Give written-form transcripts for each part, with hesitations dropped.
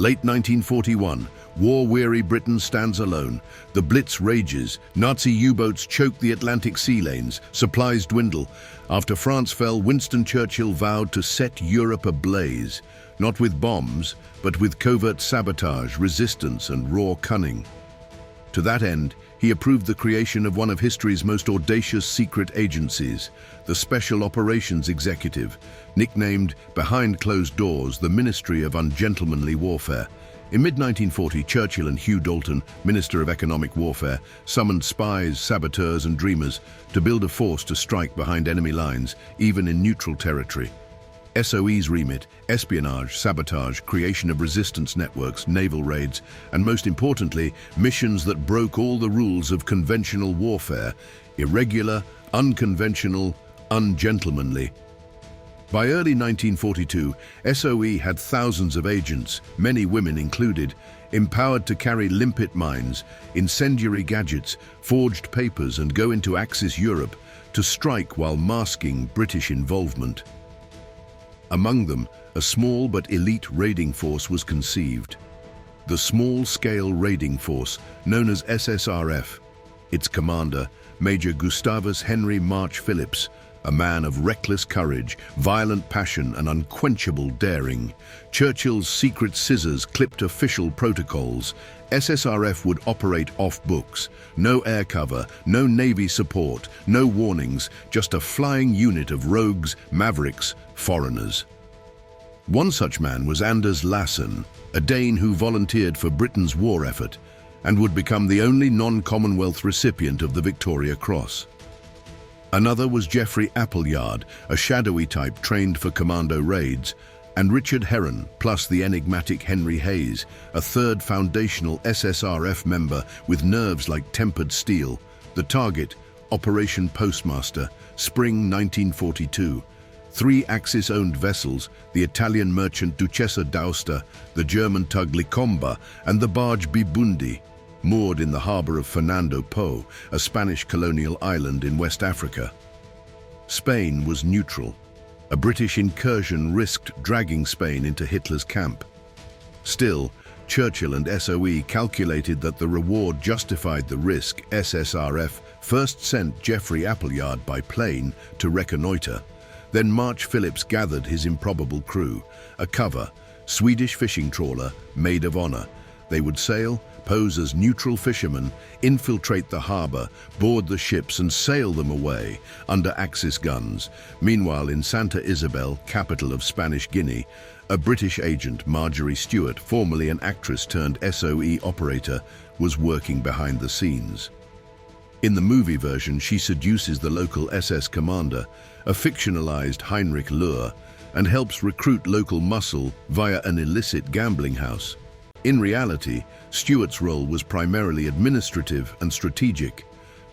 Late 1941, war-weary Britain stands alone. The Blitz rages, Nazi U-boats choke the Atlantic sea lanes, supplies dwindle. After France fell, Winston Churchill vowed to set Europe ablaze, not with bombs, but with covert sabotage, resistance, and raw cunning. To that end, he approved the creation of one of history's most audacious secret agencies, the Special Operations Executive, nicknamed, behind closed doors, the Ministry of Ungentlemanly Warfare. In mid-1940, Churchill and Hugh Dalton, Minister of Economic Warfare, summoned spies, saboteurs, and dreamers to build a force to strike behind enemy lines, even in neutral territory. SOE's remit: espionage, sabotage, creation of resistance networks, naval raids, and most importantly, missions that broke all the rules of conventional warfare: irregular, unconventional, ungentlemanly. By early 1942, SOE had thousands of agents, many women included, empowered to carry limpet mines, incendiary gadgets, forged papers, and go into Axis Europe to strike while masking British involvement. Among them, a small but elite raiding force was conceived. The Small-Scale Raiding Force, known as SSRF. Its commander, Major Gus March Phillipps, a man of reckless courage, violent passion, and unquenchable daring. Churchill's secret scissors clipped official protocols. SSRF would operate off books. No air cover, no Navy support, no warnings, just a flying unit of rogues, mavericks, foreigners. One such man was Anders Lassen, a Dane who volunteered for Britain's war effort and would become the only non-Commonwealth recipient of the Victoria Cross. Another was Geoffrey Appleyard, a shadowy type trained for commando raids, and Richard Heron, plus the enigmatic Henry Hayes, a third foundational SSRF member with nerves like tempered steel. The target, Operation Postmaster, spring 1942. 3 Axis-owned vessels, the Italian merchant Duchessa d'Aosta, the German tug Licomba, and the barge Bibundi, moored in the harbour of Fernando Po, a Spanish colonial island in West Africa. Spain was neutral. A British incursion risked dragging Spain into Hitler's camp. Still, Churchill and SOE calculated that the reward justified the risk. SSRF first sent Geoffrey Appleyard by plane to reconnoitre. Then March Phillipps gathered his improbable crew, a cover, Swedish fishing trawler, Maid of Honor. They would sail, pose as neutral fishermen, infiltrate the harbour, board the ships and sail them away under Axis guns. Meanwhile, in Santa Isabel, capital of Spanish Guinea, a British agent, Marjorie Stewart, formerly an actress turned SOE operator, was working behind the scenes. In the movie version, she seduces the local SS commander, a fictionalized Heinrich Löhr, and helps recruit local muscle via an illicit gambling house. In reality, Stewart's role was primarily administrative and strategic,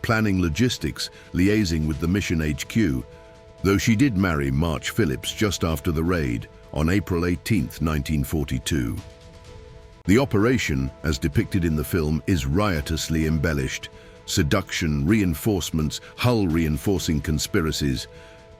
planning logistics, liaising with the mission HQ, though she did marry March Phillipps just after the raid on April 18, 1942. The operation, as depicted in the film, is riotously embellished. Seduction, reinforcements, hull-reinforcing conspiracies.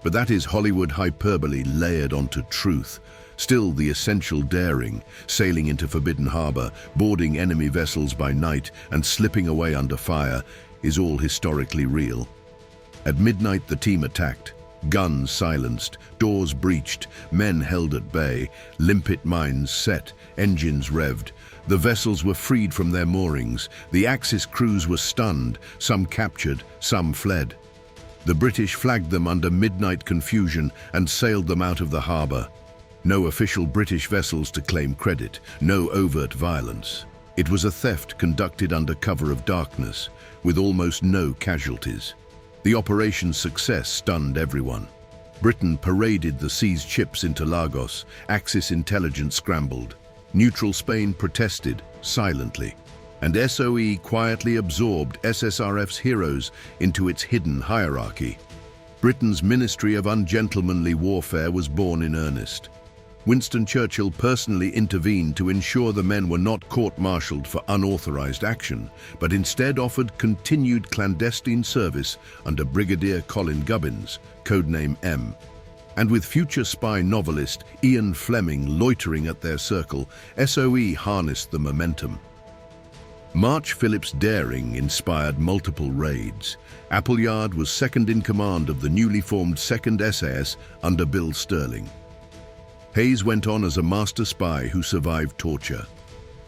But that is Hollywood hyperbole layered onto truth. Still, the essential daring, sailing into Forbidden Harbor, boarding enemy vessels by night, and slipping away under fire, is all historically real. At midnight, the team attacked. Guns silenced, doors breached, men held at bay, limpet mines set, engines revved. The vessels were freed from their moorings. The Axis crews were stunned, some captured, some fled. The British flagged them under midnight confusion and sailed them out of the harbor. No official British vessels to claim credit, no overt violence. It was a theft conducted under cover of darkness, with almost no casualties. The operation's success stunned everyone. Britain paraded the seized ships into Lagos, Axis intelligence scrambled. Neutral Spain protested, silently, and SOE quietly absorbed SSRF's heroes into its hidden hierarchy. Britain's Ministry of Ungentlemanly Warfare was born in earnest. Winston Churchill personally intervened to ensure the men were not court-martialed for unauthorized action, but instead offered continued clandestine service under Brigadier Colin Gubbins, codename M. And with future spy novelist Ian Fleming loitering at their circle, SOE harnessed the momentum. March Phillipps' daring inspired multiple raids. Appleyard was second in command of the newly formed 2nd SAS under Bill Sterling. Hayes went on as a master spy who survived torture.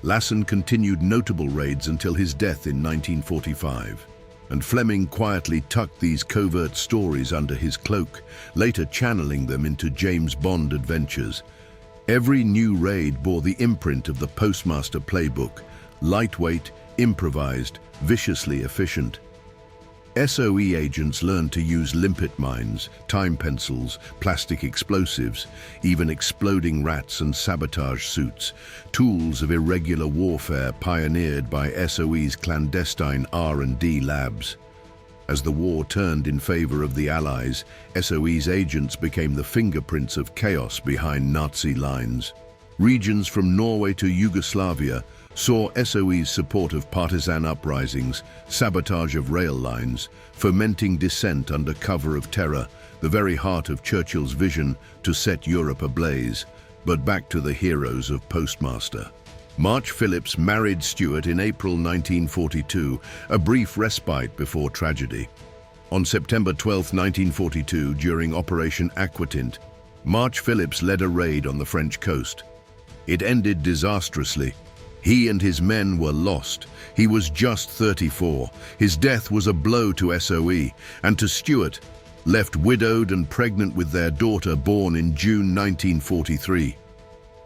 Lassen continued notable raids until his death in 1945. And Fleming quietly tucked these covert stories under his cloak, later channeling them into James Bond adventures. Every new raid bore the imprint of the Postmaster playbook: lightweight, improvised, viciously efficient. SOE agents learned to use limpet mines, time pencils, plastic explosives, even exploding rats and sabotage suits, tools of irregular warfare pioneered by SOE's clandestine R&D labs. As the war turned in favor of the Allies, SOE's agents became the fingerprints of chaos behind Nazi lines. Regions from Norway to Yugoslavia saw SOE's support of partisan uprisings, sabotage of rail lines, fomenting dissent under cover of terror, the very heart of Churchill's vision to set Europe ablaze. But back to the heroes of Postmaster. March Phillipps married Stuart in April 1942, a brief respite before tragedy. On September 12, 1942, during Operation Aquatint, March Phillipps led a raid on the French coast. It ended disastrously. He and his men were lost. He was just 34. His death was a blow to SOE, and to Stuart, left widowed and pregnant with their daughter born in June 1943.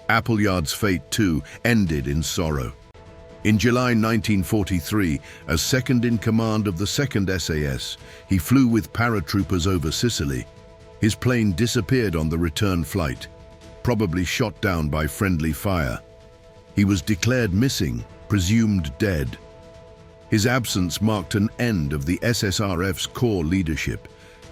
Appleyard's fate, too, ended in sorrow. In July 1943, as second in command of the 2nd SAS, he flew with paratroopers over Sicily. His plane disappeared on the return flight, probably shot down by friendly fire. He was declared missing, presumed dead. His absence marked an end of the SSRF's core leadership,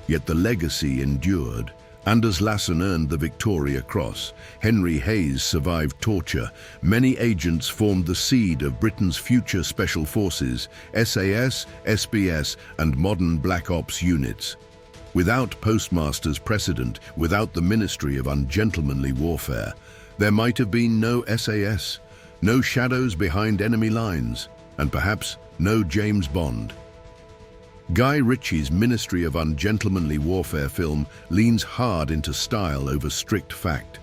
yet the legacy endured. Anders Lassen earned the Victoria Cross. Henry Hayes survived torture. Many agents formed the seed of Britain's future special forces, SAS, SBS, and modern Black Ops units. Without Postmaster's precedent, without the Ministry of Ungentlemanly Warfare, there might have been no SAS, no shadows behind enemy lines, and perhaps no James Bond. Guy Ritchie's Ministry of Ungentlemanly Warfare film leans hard into style over strict fact.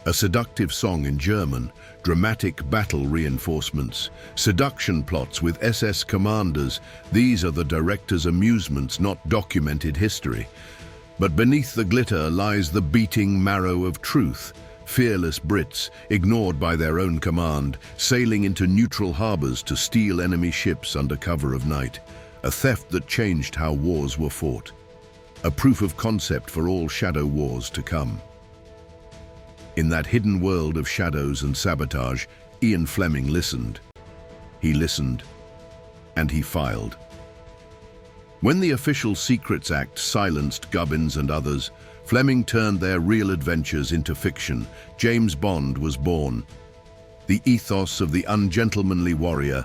A seductive song in German, dramatic battle reinforcements, seduction plots with SS commanders, these are the director's amusements, not documented history. But beneath the glitter lies the beating marrow of truth. Fearless Brits, ignored by their own command, sailing into neutral harbors to steal enemy ships under cover of night. A theft that changed how wars were fought. A proof of concept for all shadow wars to come. In that hidden world of shadows and sabotage, Ian Fleming listened. He listened, and he filed. When the Official Secrets Act silenced Gubbins and others, Fleming turned their real adventures into fiction. James Bond was born. The ethos of the ungentlemanly warrior,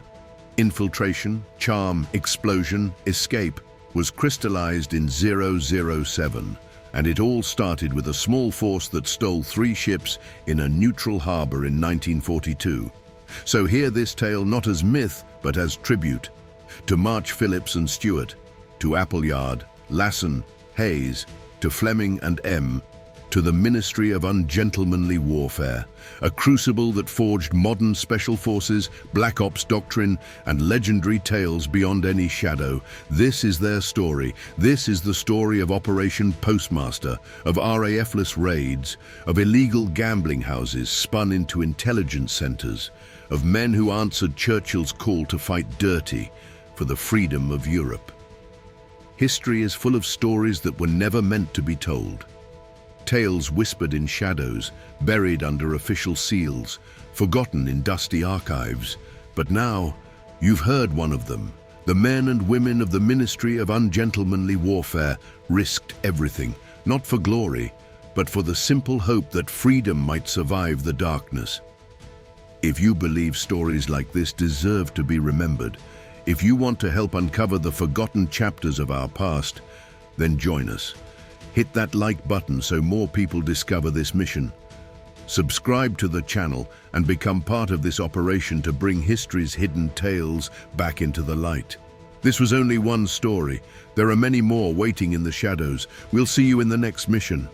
infiltration, charm, explosion, escape, was crystallized in 007, and it all started with a small force that stole 3 ships in a neutral harbor in 1942. So hear this tale not as myth, but as tribute to March Phillipps and Stuart, to Appleyard, Lassen, Hayes, to Fleming and M, to the Ministry of Ungentlemanly Warfare, a crucible that forged modern special forces, Black Ops doctrine, and legendary tales beyond any shadow. This is their story. This is the story of Operation Postmaster, of RAF-less raids, of illegal gambling houses spun into intelligence centers, of men who answered Churchill's call to fight dirty for the freedom of Europe. History is full of stories that were never meant to be told. Tales whispered in shadows, buried under official seals, forgotten in dusty archives. But now, you've heard one of them. The men and women of the Ministry of Ungentlemanly Warfare risked everything, not for glory, but for the simple hope that freedom might survive the darkness. If you believe stories like this deserve to be remembered, if you want to help uncover the forgotten chapters of our past, then join us. hit that like button so more people discover this mission. Subscribe to the channel and become part of this operation to bring history's hidden tales back into the light. This was only one story. There are many more waiting in the shadows. We'll see you in the next mission.